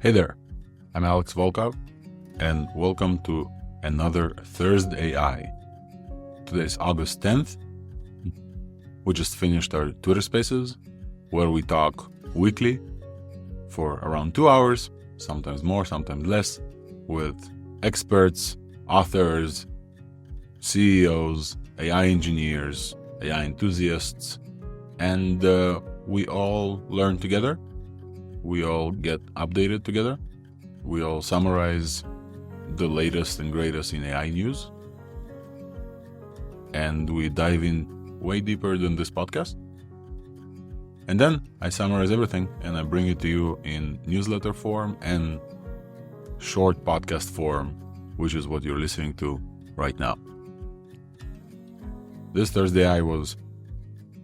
Hey there, I'm Alex Volkov, and welcome to another ThursdAI. Today is August 10th. We just finished our Twitter Spaces, where we talk weekly for around 2 hours, sometimes more, sometimes less, with experts, authors, CEOs, AI engineers, AI enthusiasts, and we all learn together. We all get updated together. We all summarize the latest and greatest in AI news. And we dive in way deeper than this podcast. And then I summarize everything and I bring it to you in newsletter form and short podcast form, which is what you're listening to right now. This ThursdAI was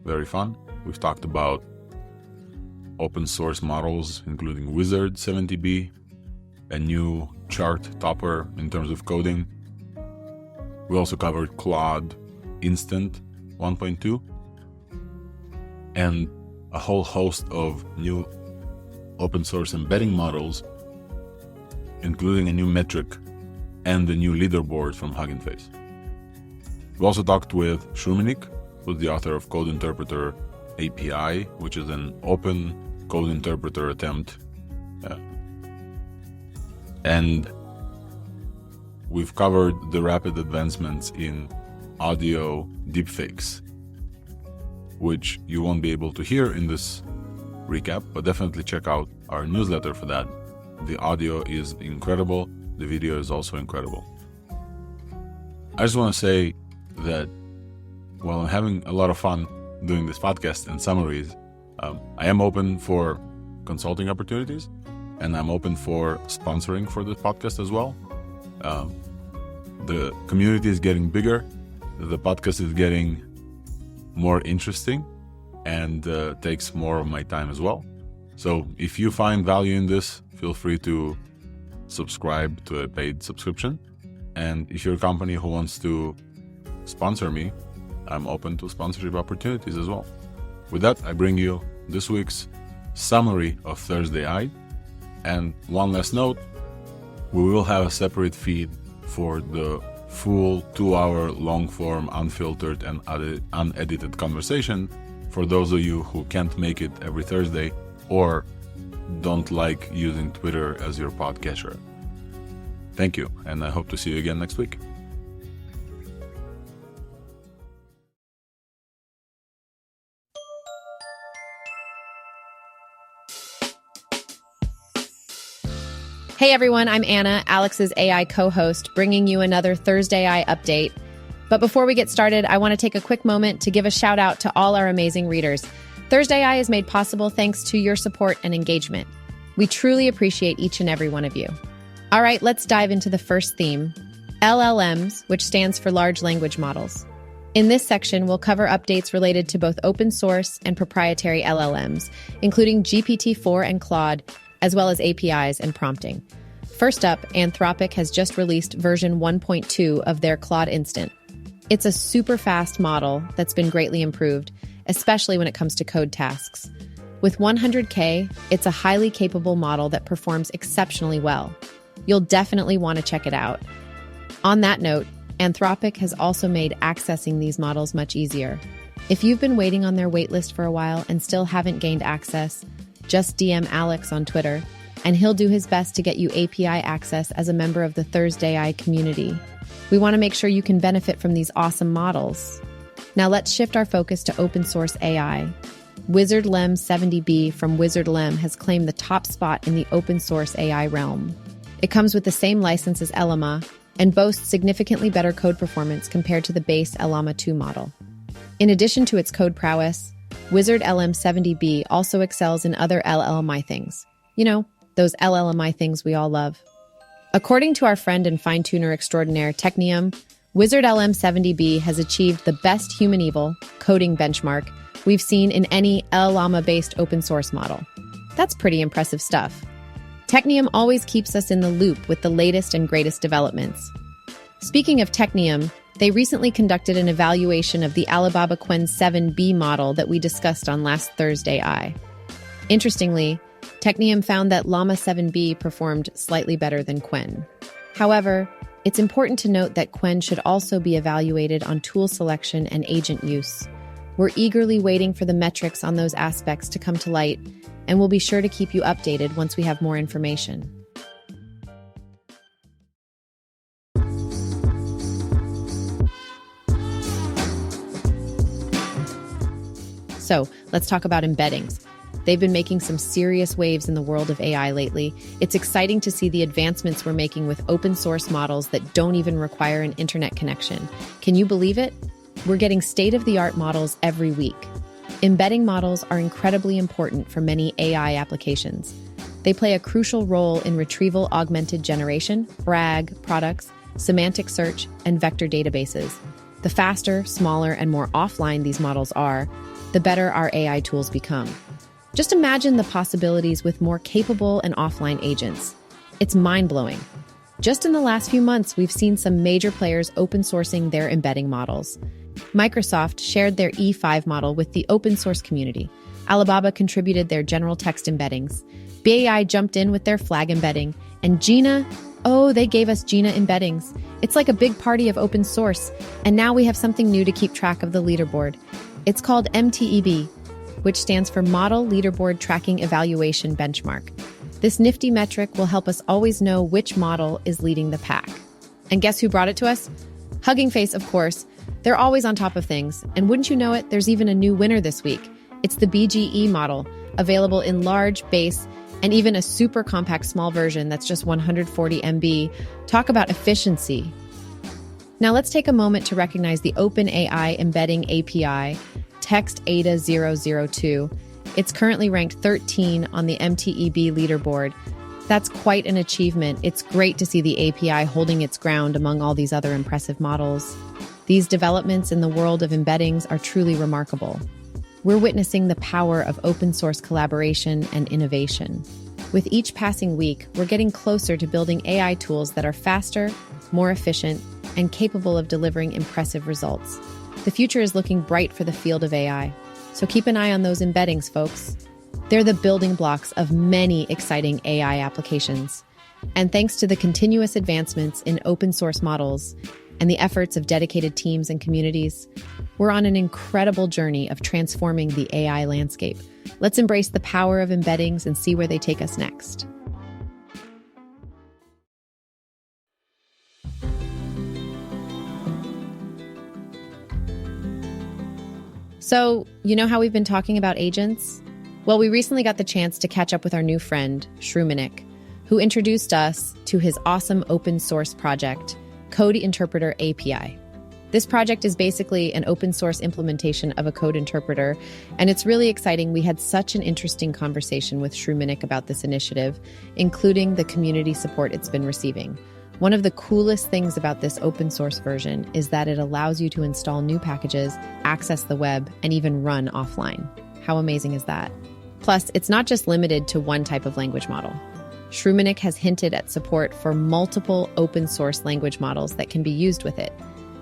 very fun. We've talked about open source models, including Wizard 70B, a new chart topper in terms of coding. We also covered Claude Instant 1.2 and a whole host of new open source embedding models, including a new metric and the new leaderboard from Hugging Face. We also talked with Shuminik, who's the author of Code Interpreter API, which is an open code interpreter attempt. And we've covered the rapid advancements in audio deepfakes, which you won't be able to hear in this recap, but definitely check out our newsletter for that. The audio is incredible. The video is also incredible. I just want to say that while I'm having a lot of fun doing this podcast and summaries, I am open for consulting opportunities, and I'm open for sponsoring for this podcast as well. The community is getting bigger, the podcast is getting more interesting, and takes more of my time as well. So if you find value in this, feel free to subscribe to a paid subscription. And if you're a company who wants to sponsor me, I'm open to sponsorship opportunities as well. With that, I bring you this week's summary of ThursdAI. And one last note, we will have a separate feed for the full 2-hour long-form, unfiltered and unedited conversation for those of you who can't make it every Thursday or don't like using Twitter as your podcatcher. Thank you, and I hope to see you again next week. Hey everyone, I'm Anna, Alex's AI co-host, bringing you another ThursdAI update. But before we get started, I want to take a quick moment to give a shout out to all our amazing readers. ThursdAI is made possible thanks to your support and engagement. We truly appreciate each and every one of you. All right, let's dive into the first theme, LLMs, which stands for Large Language Models. In this section, we'll cover updates related to both open source and proprietary LLMs, including GPT4 and Claude, as well as APIs and prompting. First up, Anthropic has just released version 1.2 of their Claude Instant. It's a super fast model that's been greatly improved, especially when it comes to code tasks. With 100K, it's a highly capable model that performs exceptionally well. You'll definitely want to check it out. On that note, Anthropic has also made accessing these models much easier. If you've been waiting on their waitlist for a while and still haven't gained access, just DM Alex on Twitter, and he'll do his best to get you API access as a member of the ThursdAI community. We want to make sure you can benefit from these awesome models. Now let's shift our focus to open source AI. Wizard LLM 70B from Wizard LLM has claimed the top spot in the open source AI realm. It comes with the same license as Llama and boasts significantly better code performance compared to the base Llama 2 model. In addition to its code prowess, Wizard LLM 70B also excels in other LLMI things. You know, those LLMI things we all love. According to our friend and fine-tuner extraordinaire Technium, Wizard LLM 70B has achieved the best human evil coding benchmark we've seen in any Llama-based open source model. That's pretty impressive stuff. Technium always keeps us in the loop with the latest and greatest developments. Speaking of Technium, they recently conducted an evaluation of the Alibaba Qwen 7B model that we discussed on last ThursdAI. Interestingly, Technium found that Llama 7B performed slightly better than Qwen. However, it's important to note that Qwen should also be evaluated on tool selection and agent use. We're eagerly waiting for the metrics on those aspects to come to light, and we'll be sure to keep you updated once we have more information. So, let's talk about embeddings. They've been making some serious waves in the world of AI lately. It's exciting to see the advancements we're making with open source models that don't even require an internet connection. Can you believe it? We're getting state-of-the-art models every week. Embedding models are incredibly important for many AI applications. They play a crucial role in retrieval augmented generation, RAG products, semantic search, and vector databases. The faster, smaller, and more offline these models are, the better our AI tools become. Just imagine the possibilities with more capable and offline agents. It's mind-blowing. Just in the last few months, we've seen some major players open sourcing their embedding models. Microsoft shared their E5 model with the open source community. Alibaba contributed their general text embeddings. BAI jumped in with their flag embedding. And Gina, they gave us Gina embeddings. It's like a big party of open source. And now we have something new to keep track of the leaderboard. It's called MTEB, which stands for Model Leaderboard Tracking Evaluation Benchmark. This nifty metric will help us always know which model is leading the pack. And guess who brought it to us? Hugging Face, of course. They're always on top of things. And wouldn't you know it, there's even a new winner this week. It's the BGE model, available in large, base, and even a super compact small version that's just 140 MB. Talk about efficiency. Now let's take a moment to recognize the OpenAI embedding API, TextAda002. It's currently ranked 13 on the MTEB leaderboard. That's quite an achievement. It's great to see the API holding its ground among all these other impressive models. These developments in the world of embeddings are truly remarkable. We're witnessing the power of open source collaboration and innovation. With each passing week, we're getting closer to building AI tools that are faster, more efficient, and capable of delivering impressive results. The future is looking bright for the field of AI, so keep an eye on those embeddings, folks. They're the building blocks of many exciting AI applications. And thanks to the continuous advancements in open source models and the efforts of dedicated teams and communities, we're on an incredible journey of transforming the AI landscape. Let's embrace the power of embeddings and see where they take us next. So, you know how we've been talking about agents? Well, we recently got the chance to catch up with our new friend, Shroominik, who introduced us to his awesome open source project, Code Interpreter API. This project is basically an open source implementation of a code interpreter, and it's really exciting. We had such an interesting conversation with Shroominik about this initiative, including the community support it's been receiving. One of the coolest things about this open source version is that it allows you to install new packages, access the web, and even run offline. How amazing is that? Plus, it's not just limited to one type of language model. Shroominik has hinted at support for multiple open source language models that can be used with it.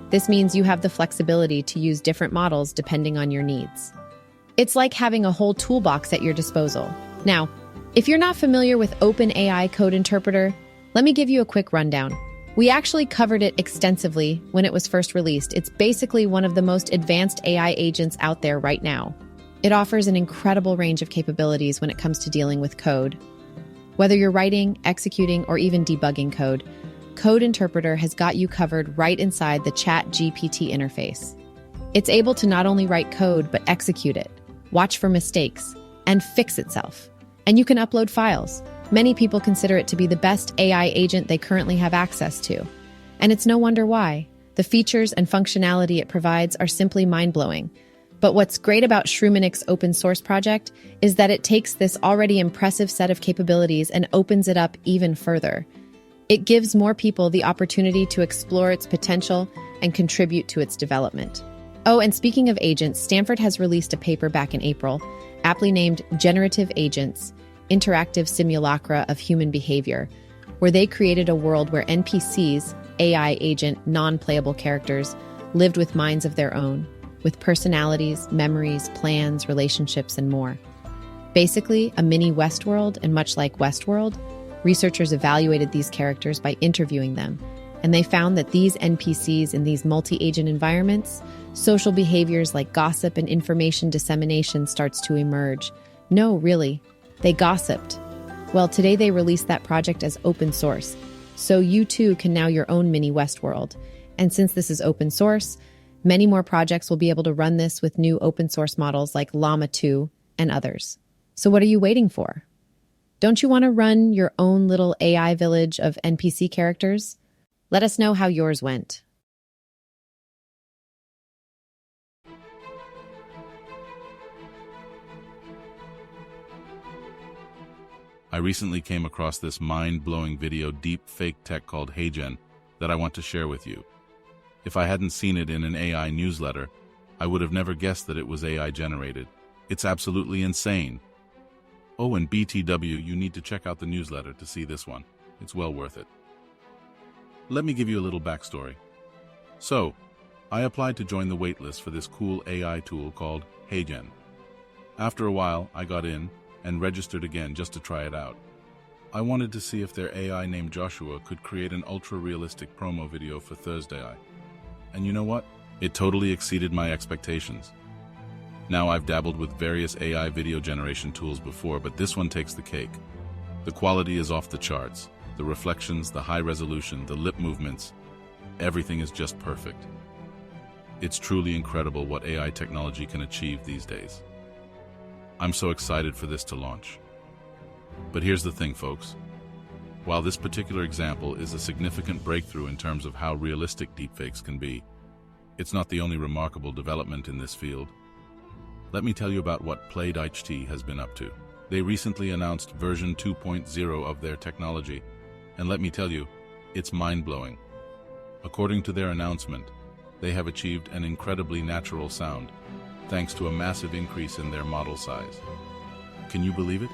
This means you have the flexibility to use different models depending on your needs. It's like having a whole toolbox at your disposal. Now, if you're not familiar with OpenAI Code Interpreter, let me give you a quick rundown. We actually covered it extensively when it was first released. It's basically one of the most advanced AI agents out there right now. It offers an incredible range of capabilities when it comes to dealing with code. Whether you're writing, executing, or even debugging code, Code Interpreter has got you covered right inside the ChatGPT interface. It's able to not only write code, but execute it, watch for mistakes, and fix itself. And you can upload files. Many people consider it to be the best AI agent they currently have access to. And it's no wonder why. The features and functionality it provides are simply mind-blowing. But what's great about Shroominik's open source project is that it takes this already impressive set of capabilities and opens it up even further. It gives more people the opportunity to explore its potential and contribute to its development. Oh, and speaking of agents, Stanford has released a paper back in April, aptly named Generative Agents, Interactive Simulacra of Human Behavior, where they created a world where NPCs, AI agent, non-playable characters, lived with minds of their own, with personalities, memories, plans, relationships, and more. Basically, a mini Westworld, and much like Westworld, researchers evaluated these characters by interviewing them, and they found that these NPCs in these multi-agent environments, social behaviors like gossip and information dissemination starts to emerge. No, really, they gossiped. Well, today they released that project as open source, so you too can now your own mini Westworld. And since this is open source, many more projects will be able to run this with new open source models like Llama 2 and others. So what are you waiting for? Don't you want to run your own little AI village of NPC characters? Let us know how yours went. I recently came across this mind-blowing video deepfake tech called HeyGen that I want to share with you. If I hadn't seen it in an AI newsletter, I would have never guessed that it was AI generated. It's absolutely insane. Oh, and BTW, you need to check out the newsletter to see this one. It's well worth it. Let me give you a little backstory. So, I applied to join the waitlist for this cool AI tool called HeyGen. After a while, I got in and registered again just to try it out. I wanted to see if their AI named Joshua could create an ultra-realistic promo video for ThursdAI. And you know what? It totally exceeded my expectations. Now, I've dabbled with various AI video generation tools before, but this one takes the cake. The quality is off the charts. The reflections, the high resolution, the lip movements, everything is just perfect. It's truly incredible what AI technology can achieve these days. I'm so excited for this to launch. But here's the thing, folks. While this particular example is a significant breakthrough in terms of how realistic deepfakes can be, it's not the only remarkable development in this field. Let me tell you about what Proprietary has been up to. They recently announced version 2.0 of their technology, and let me tell you, it's mind-blowing. According to their announcement, they have achieved an incredibly natural sound, thanks to a massive increase in their model size. Can you believe it?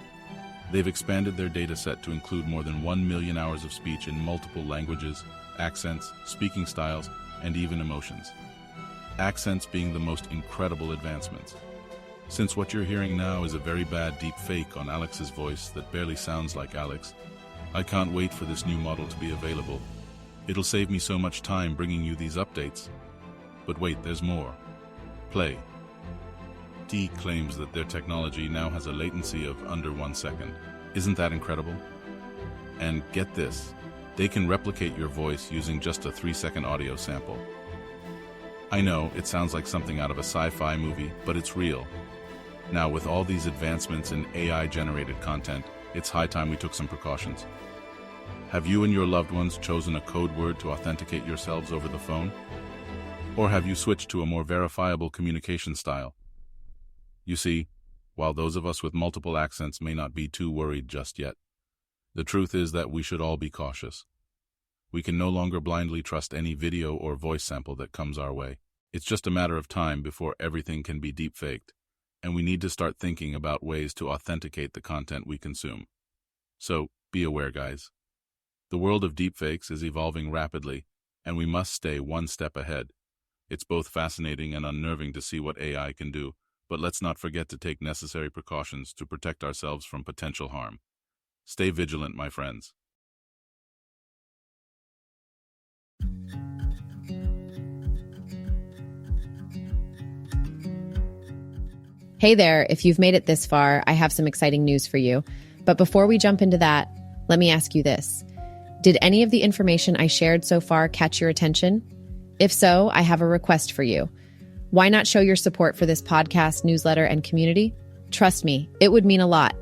They've expanded their dataset to include more than 1 million hours of speech in multiple languages, accents, speaking styles, and even emotions. Accents being the most incredible advancements. Since what you're hearing now is a very bad deep fake on Alex's voice that barely sounds like Alex, I can't wait for this new model to be available. It'll save me so much time bringing you these updates. But wait, there's more. Play. D claims that their technology now has a latency of under 1 second. Isn't that incredible? And get this, they can replicate your voice using just a 3-second audio sample. I know, it sounds like something out of a sci-fi movie, but it's real. Now, with all these advancements in AI-generated content, it's high time we took some precautions. Have you and your loved ones chosen a code word to authenticate yourselves over the phone? Or have you switched to a more verifiable communication style? You see, while those of us with multiple accents may not be too worried just yet, the truth is that we should all be cautious. We can no longer blindly trust any video or voice sample that comes our way. It's just a matter of time before everything can be deepfaked, and we need to start thinking about ways to authenticate the content we consume. So, be aware, guys. The world of deepfakes is evolving rapidly, and we must stay one step ahead. It's both fascinating and unnerving to see what AI can do, but let's not forget to take necessary precautions to protect ourselves from potential harm. Stay vigilant, my friends. Hey there, if you've made it this far, I have some exciting news for you. But before we jump into that, let me ask you this. Did any of the information I shared so far catch your attention? If so, I have a request for you. Why not show your support for this podcast, newsletter, and community? Trust me, it would mean a lot.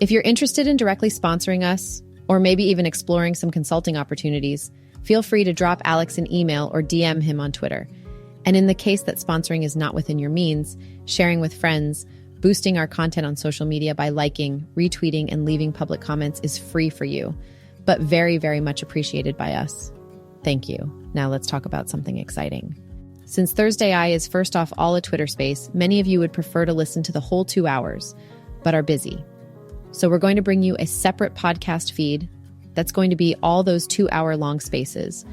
If you're interested in directly sponsoring us, or maybe even exploring some consulting opportunities, feel free to drop Alex an email or DM him on Twitter. And in the case that sponsoring is not within your means, sharing with friends, boosting our content on social media by liking, retweeting, and leaving public comments is free for you, but very, very much appreciated by us. Thank you. Now let's talk about something exciting. Since ThursdAI is first off all a Twitter space, many of you would prefer to listen to the whole 2 hours, but are busy. So we're going to bring you a separate podcast feed that's going to be all those 2-hour-long spaces,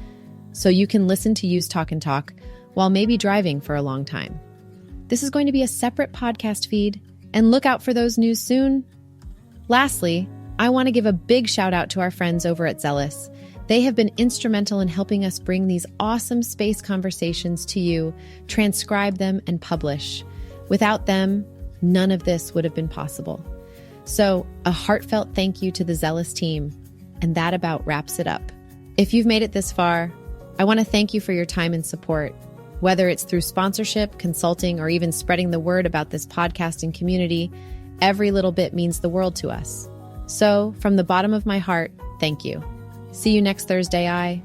so you can listen to Use Talk and Talk while maybe driving for a long time. This is going to be a separate podcast feed and look out for those news soon. Lastly, I want to give a big shout out to our friends over at Zealous. They have been instrumental in helping us bring these awesome space conversations to you, transcribe them, and publish. Without them, none of this would have been possible. So, a heartfelt thank you to the Zealous team, and that about wraps it up. If you've made it this far, I want to thank you for your time and support. Whether it's through sponsorship, consulting, or even spreading the word about this podcasting community, every little bit means the world to us. So, from the bottom of my heart, thank you. See you next Thursday,